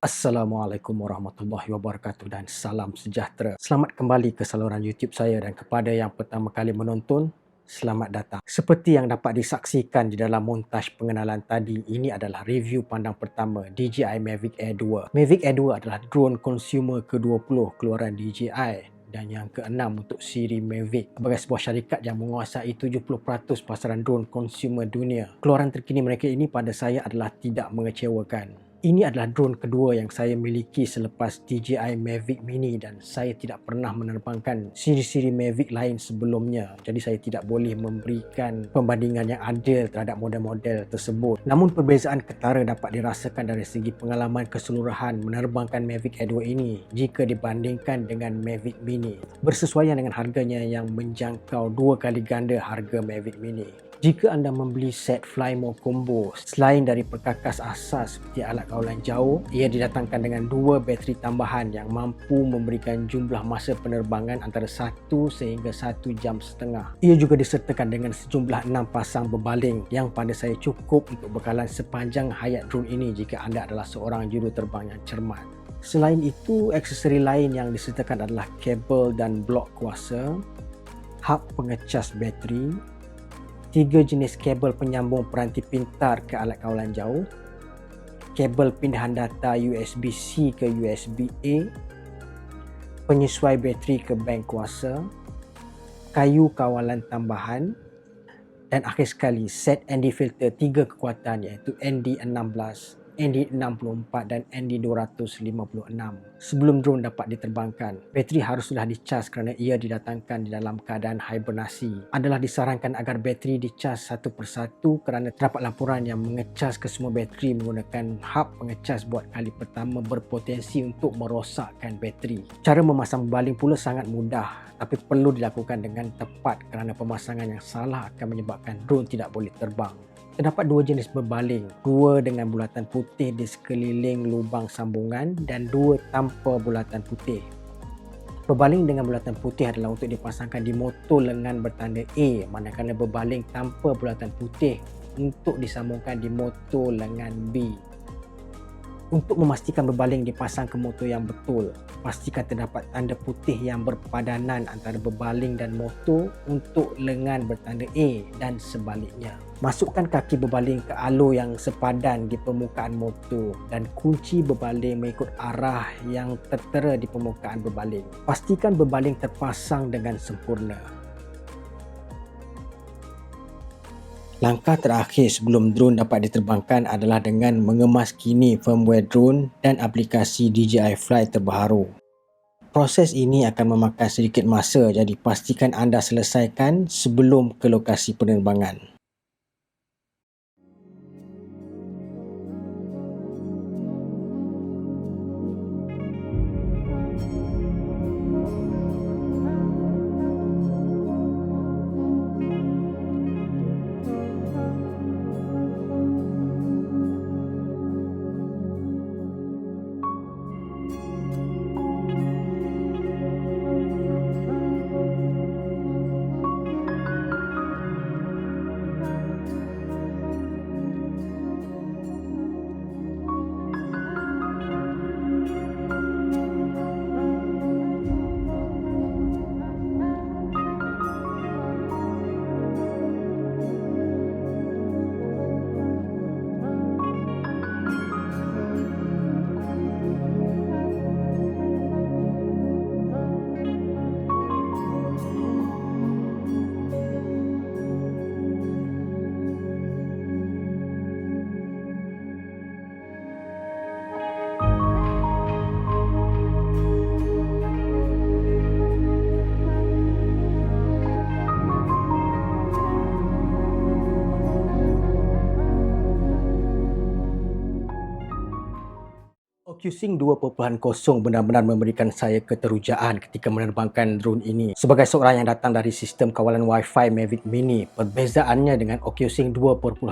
Assalamualaikum warahmatullahi wabarakatuh dan salam sejahtera. Selamat kembali ke saluran YouTube saya dan kepada yang pertama kali menonton, selamat datang. Seperti yang dapat disaksikan di dalam montaj pengenalan tadi, ini adalah review pandang pertama DJI Mavic Air 2. Mavic Air 2 adalah drone consumer ke-20 keluaran DJI dan yang ke-6 untuk siri Mavic. Sebagai sebuah syarikat yang menguasai 70% pasaran drone consumer dunia, keluaran terkini mereka ini pada saya adalah tidak mengecewakan. Ini adalah drone kedua yang saya miliki selepas DJI Mavic Mini dan saya tidak pernah menerbangkan siri-siri Mavic lain sebelumnya. Jadi saya tidak boleh memberikan pembandingan yang adil terhadap model-model tersebut. Namun perbezaan ketara dapat dirasakan dari segi pengalaman keseluruhan menerbangkan Mavic Air 2 ini jika dibandingkan dengan Mavic Mini. Bersesuaian dengan harganya yang menjangkau 2 kali ganda harga Mavic Mini. Jika anda membeli set Flymore Combo, selain dari perkakas asas seperti alat kawalan jauh, ia didatangkan dengan 2 bateri tambahan yang mampu memberikan jumlah masa penerbangan antara 1 sehingga 1 jam setengah. Ia juga disertakan dengan sejumlah 6 pasang berbaling yang pada saya cukup untuk bekalan sepanjang hayat drone ini jika anda adalah seorang juruterbang yang cermat. Selain itu, aksesori lain yang disertakan adalah kabel dan blok kuasa, hub pengecas bateri, 3 jenis kabel penyambung peranti pintar ke alat kawalan jauh, kabel pindahan data USB-C ke USB-A, penyesuai bateri ke bank kuasa, kayu kawalan tambahan dan akhir sekali set ND filter 3 kekuatan iaitu ND16, ND64 dan ND256. Sebelum drone dapat diterbangkan, bateri haruslah dicas kerana ia didatangkan di dalam keadaan hibernasi. Adalah disarankan agar bateri dicas satu persatu kerana terdapat laporan yang mengecas ke semua bateri menggunakan hub pengecas buat kali pertama berpotensi untuk merosakkan bateri. Cara memasang berbaling pula sangat mudah, tapi perlu dilakukan dengan tepat kerana pemasangan yang salah akan menyebabkan drone tidak boleh terbang. Terdapat 2 jenis berbaling, 2 dengan bulatan putih di sekeliling lubang sambungan dan 2 tanpa bulatan putih. Berbaling dengan bulatan putih adalah untuk dipasangkan di motor lengan bertanda A, manakala berbaling tanpa bulatan putih untuk disambungkan di motor lengan B. Untuk memastikan berbaling dipasang ke motor yang betul, pastikan terdapat tanda putih yang berpadanan antara berbaling dan motor untuk lengan bertanda A dan sebaliknya. Masukkan kaki berbaling ke alur yang sepadan di permukaan motor dan kunci berbaling mengikut arah yang tertera di permukaan berbaling. Pastikan berbaling terpasang dengan sempurna. Langkah terakhir sebelum drone dapat diterbangkan adalah dengan mengemaskini firmware drone dan aplikasi DJI Fly terbaru. Proses ini akan memakan sedikit masa, jadi pastikan anda selesaikan sebelum ke lokasi penerbangan. OcuSync 2.0 benar-benar memberikan saya keterujaan ketika menerbangkan drone ini. Sebagai seorang yang datang dari sistem kawalan Wi-Fi Mavic Mini, perbezaannya dengan OcuSync 2.0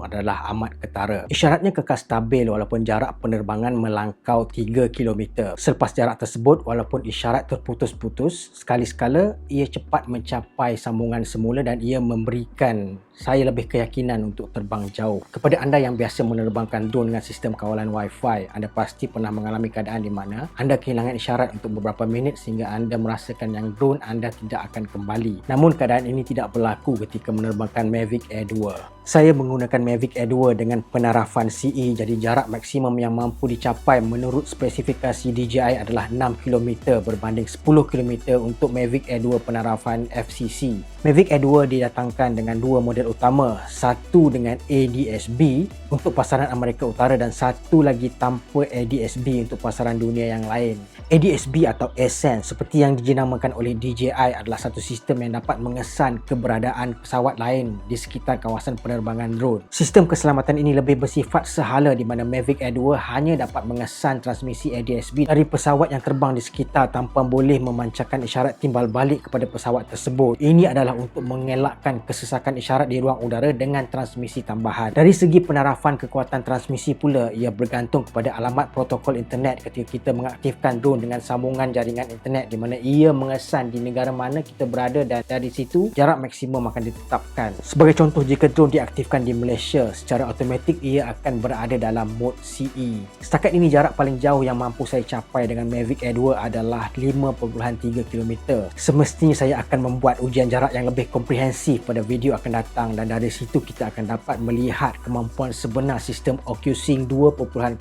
adalah amat ketara. Isyaratnya kekal stabil walaupun jarak penerbangan melangkau 3 km. Selepas jarak tersebut, walaupun isyarat terputus-putus, sekali-sekala ia cepat mencapai sambungan semula dan ia memberikan saya lebih keyakinan untuk terbang jauh. Kepada anda yang biasa menerbangkan drone dengan sistem kawalan Wi-Fi, anda pasti pernah mengalami keadaan di mana anda kehilangan isyarat untuk beberapa minit sehingga anda merasakan yang drone anda tidak akan kembali. Namun keadaan ini tidak berlaku ketika menerbangkan Mavic Air 2. Saya menggunakan Mavic Air 2 dengan penarafan CE, jadi jarak maksimum yang mampu dicapai menurut spesifikasi DJI adalah 6 km berbanding 10 km untuk Mavic Air 2 penarafan FCC. Mavic Air 2 didatangkan dengan dua model utama, satu dengan ADS-B untuk pasaran Amerika Utara dan satu lagi tanpa ADS-B untuk pasaran dunia yang lain. ADS-B atau Ascend seperti yang dijenamakan oleh DJI adalah satu sistem yang dapat mengesan keberadaan pesawat lain di sekitar kawasan penerbangan drone. Sistem keselamatan ini lebih bersifat sehala di mana Mavic Air 2 hanya dapat mengesan transmisi ADS-B dari pesawat yang terbang di sekitar tanpa boleh memancarkan isyarat timbal balik kepada pesawat tersebut. Ini adalah untuk mengelakkan kesesakan isyarat di ruang udara dengan transmisi tambahan. Dari segi penarafan kekuatan transmisi pula, ia bergantung kepada alamat protokol internet ketika kita mengaktifkan drone dengan sambungan jaringan internet di mana ia mengesan di negara mana kita berada dan dari situ jarak maksimum akan ditetapkan. Sebagai contoh, jika drone diaktifkan di Malaysia, secara automatik ia akan berada dalam mode CE. Setakat ini jarak paling jauh yang mampu saya capai dengan Mavic Air 2 adalah 5.3 km. Semestinya saya akan membuat ujian jarak yang lebih komprehensif pada video akan datang dan dari situ kita akan dapat melihat kemampuan sebenar sistem OcuSync 2.0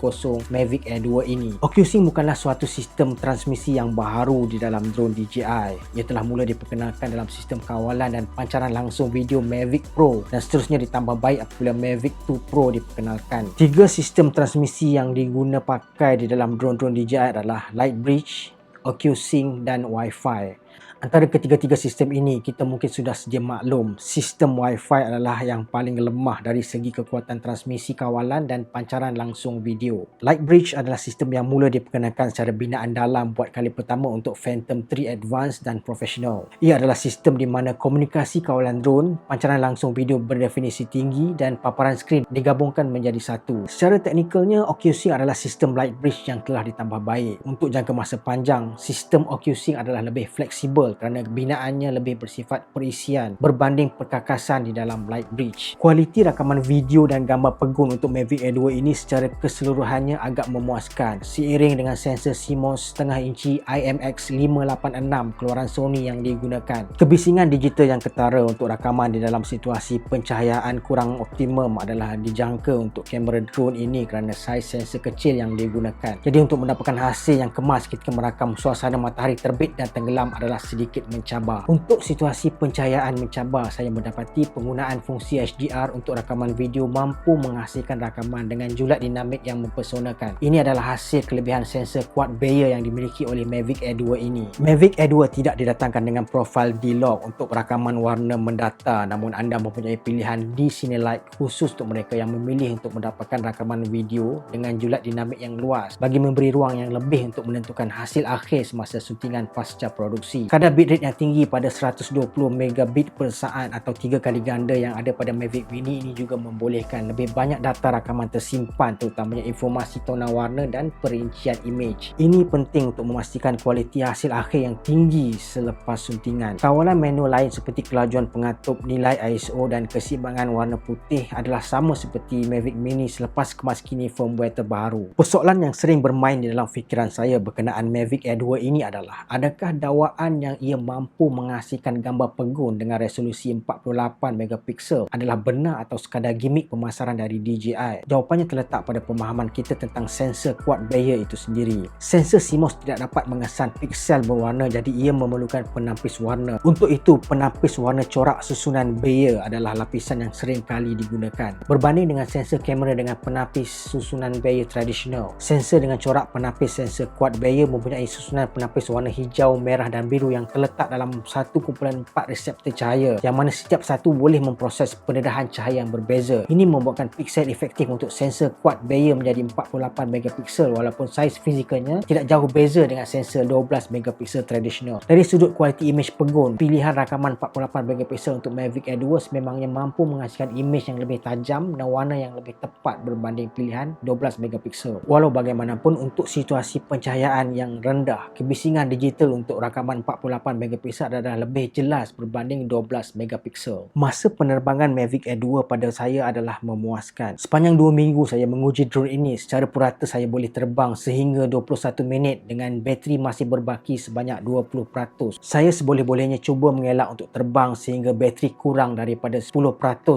Mavic Air 2 ini. OcuSync bukanlah suatu sistem transmisi yang baru di dalam drone DJI. Ia telah mula diperkenalkan dalam sistem kawalan dan pancaran langsung video Mavic Pro dan seterusnya ditambah baik apabila Mavic 2 Pro diperkenalkan. Tiga sistem transmisi yang diguna pakai di dalam drone-drone DJI adalah Lightbridge, OcuSync dan Wi-Fi. Antara ketiga-tiga sistem ini, kita mungkin sudah sedia maklum, sistem Wi-Fi adalah yang paling lemah dari segi kekuatan transmisi kawalan dan pancaran langsung video. Lightbridge adalah sistem yang mula diperkenalkan secara binaan dalam buat kali pertama untuk Phantom 3 Advanced dan Professional. Ia adalah sistem di mana komunikasi kawalan drone, pancaran langsung video berdefinisi tinggi dan paparan skrin digabungkan menjadi satu. Secara teknikalnya, OcuSync adalah sistem Lightbridge yang telah ditambah baik. Untuk jangka masa panjang, sistem OcuSync adalah lebih fleksibel kerana binaannya lebih bersifat perisian berbanding perkakasan di dalam Lightbridge. Kualiti rakaman video dan gambar pegun untuk Mavic Air 2 ini secara keseluruhannya agak memuaskan seiring dengan sensor CMOS setengah inci IMX586 keluaran Sony yang digunakan. Kebisingan digital yang ketara untuk rakaman di dalam situasi pencahayaan kurang optimum adalah dijangka untuk kamera drone ini kerana saiz sensor kecil yang digunakan. Jadi untuk mendapatkan hasil yang kemas ketika merakam suasana matahari terbit dan tenggelam adalah sedikit mencabar. Untuk situasi pencahayaan mencabar, saya mendapati penggunaan fungsi HDR untuk rakaman video mampu menghasilkan rakaman dengan julat dinamik yang mempersonakan. Ini adalah hasil kelebihan sensor quad Bayer yang dimiliki oleh Mavic Air 2 ini. Mavic Air 2 tidak didatangkan dengan profil D-Log untuk rakaman warna mendata, namun anda mempunyai pilihan D-Cinelight khusus untuk mereka yang memilih untuk mendapatkan rakaman video dengan julat dinamik yang luas bagi memberi ruang yang lebih untuk menentukan hasil akhir semasa syutingan pasca produksi. Kadar bitrate yang tinggi pada 120 megabit per saat atau 3 kali ganda yang ada pada Mavic Mini ini juga membolehkan lebih banyak data rakaman tersimpan, terutamanya informasi tona warna dan perincian image. Ini penting untuk memastikan kualiti hasil akhir yang tinggi selepas suntingan. Kawalan menu lain seperti kelajuan pengatup, nilai ISO dan keseimbangan warna putih adalah sama seperti Mavic Mini selepas kemaskini firmware terbaru. Persoalan yang sering bermain di dalam fikiran saya berkenaan Mavic Air 2 ini adalah, adakah dakwaan yang ia mampu menghasilkan gambar pegun dengan resolusi 48 megapiksel adalah benar atau sekadar gimmick pemasaran dari DJI? Jawapannya terletak pada pemahaman kita tentang sensor quad Bayer itu sendiri. Sensor CMOS tidak dapat mengesan piksel berwarna, jadi ia memerlukan penampis warna. Untuk itu, penampis warna corak susunan Bayer adalah lapisan yang sering kali digunakan. Berbanding dengan sensor kamera dengan penampis susunan Bayer tradisional, sensor dengan corak penapis sensor quad Bayer mempunyai susunan penapis warna hijau, merah dan biru yang yang terletak dalam satu kumpulan 4 reseptor cahaya yang mana setiap satu boleh memproses pendedahan cahaya yang berbeza. Ini membuatkan piksel efektif untuk sensor quad Bayer menjadi 48 megapiksel walaupun saiz fizikalnya tidak jauh beza dengan sensor 12 megapiksel tradisional. Dari sudut kualiti imej pegun, pilihan rakaman 48 megapiksel untuk Mavic Air 2 sememangnya mampu menghasilkan imej yang lebih tajam dan warna yang lebih tepat berbanding pilihan 12 megapiksel. Walau bagaimanapun, untuk situasi pencahayaan yang rendah, kebisingan digital untuk rakaman 48 megapiksel adalah lebih jelas berbanding 12 megapiksel. Masa penerbangan Mavic Air 2 pada saya adalah memuaskan. Sepanjang 2 minggu saya menguji drone ini, secara purata saya boleh terbang sehingga 21 minit dengan bateri masih berbaki sebanyak 20%. Saya seboleh-bolehnya cuba mengelak untuk terbang sehingga bateri kurang daripada 10%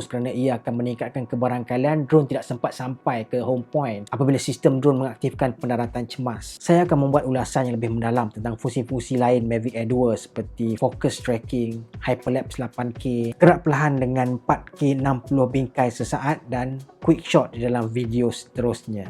kerana ia akan meningkatkan kebarangkalian drone tidak sempat sampai ke home point apabila sistem drone mengaktifkan pendaratan cemas. Saya akan membuat ulasan yang lebih mendalam tentang fungsi-fungsi lain Mavic Air 2 seperti focus tracking, hyperlapse 8K, gerak perlahan dengan 4K 60 bingkai sesaat dan quick shot di dalam video seterusnya.